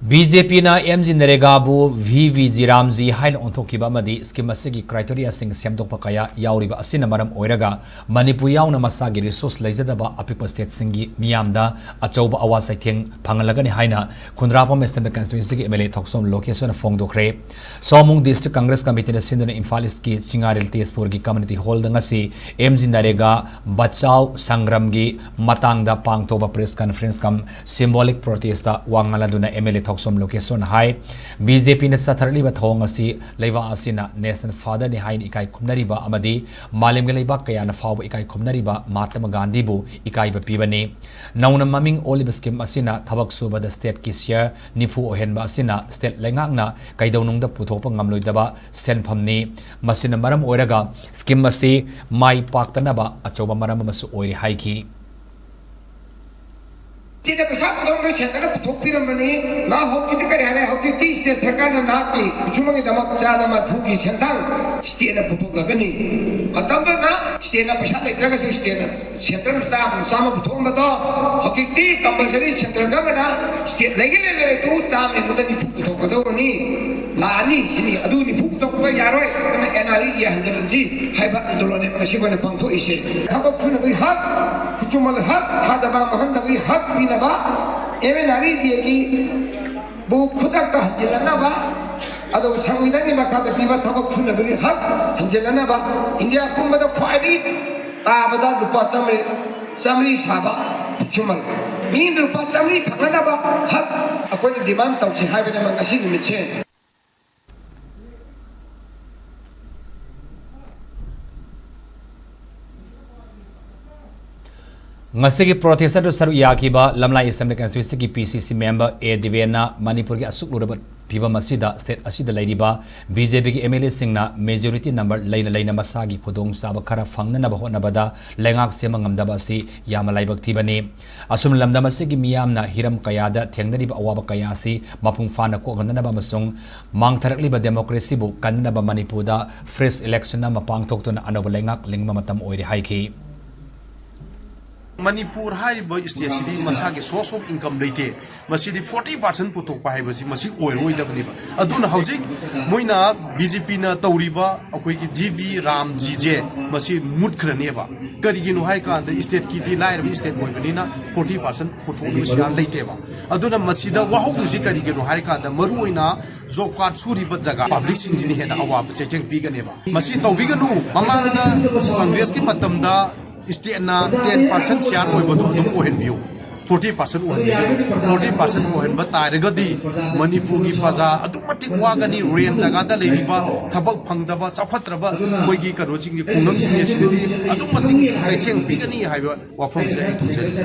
BJP na MG Naregabu VVG Ramji hail ontokiba amadi scheme asigi criteria sing semdokpa kaya yauriba asina maram oiraga Manipur yauna masagi resource leijadaba apipa state singi miyamda achauba awa saitheng phangalagani haina Khundrapa Western constituency gi MLA Thoksom location phongdokre Somung District Congress Committee na sinduna Imphal East ki Chingarel Tezpur gi community hall dangasi MG Narega Bachau Sangram gi matangda pangtoba press conference kam symbolic protest da wangaladuna MLA Thoksom location hai BJP na satharli ba thong asi leiwa asina national father ni hain ikai khumnari ba amadi malim ge leiba kaya na faw ikai khumnari ba Mahatma Gandhi bu ikai ba pibani nauna maming olive scheme asina thabak suba da state ki share nifu ohen ba asina state lengak na kaidawnung da puthopa ngamloi daba senphamni masina maram oiraga scheme asi mai paktana ba achoba maram masu oiri haiki Tidak bisa potong dari cendera potong piram ini, nah hoki itu kan ada hoki tis tis sekarang nanti cuma kita mak cara mak hoki centang, setiap potong lagi ni, atau mana setiap pasal itu kan setiap cendera sama potong betul, hoki tis compulsory cendera kan mana setiap lagi itu sama yang kita ni potong betul ni, lani sini, aduh ni potong apa ya roy, karena analisis yang jelas hebat untuk orang yang siapa yang pangtu isi, apa pun lebih hak, cuma hak, hak apa makan lebih hak bina ba एवं नारी जी की वो खुदा का हंजलना बा अदो संविधान में बात पीवा था वो खुद नबी हक हंजलना बा इंडिया को मतलब ख्वारी ताबदा रुपा समरी साबा चुमल मीन रुपा समरी फंगना बा हक अकोन डिमांड तौची हाई बने Mangsi निमित्ते Ngasigi protester do saru yakiba Lamlai Assembly Constituency ki PCC member A Divena Manipur ki asuk lurabat phiba masida state asida laidiba BJP ki MLA singna majority number laina masagi khudong saba khara phangna na bahona bada lengak sema ngamdaba si yamalaibak thibani asum lamdama se ki miyamna hiram kayada thengnari ba awaba kaya si mapung fana ko ganna ba masung mangtharakli ba democracy bu kanna ba Manipur da fresh election na mapang thokto na anoba lengak lingma matam oiri haiki Manipur hai boy state city masagi source of income leite masidi 40% putok pa hai basi masi oil da bani ba aduna housing moina BJP na tawriba akoi ki GB Ram GJ masi mut khrane ba kari gi no hai ka da state ki di lair bi state boy bani na 40% putok masi leite ba aduna masida wa hau du ji kari gi no hai ka da maru oina job card suri ba jaga public sing jini hena awa checheng pi gane ba masi tawbi ga nu mamang da congress ki matam da State na 10% share oi bodu dum ohen biu 40% ohen biu 40% ohen ba tairagadi Manipur gi paja adumatik wagani rain jaga da leiba thabak phangdaba chaphatraba koi gi kano jing gi kunam jing ye sididi adumatik chaitheng bigani haiba wafam se ai thumjari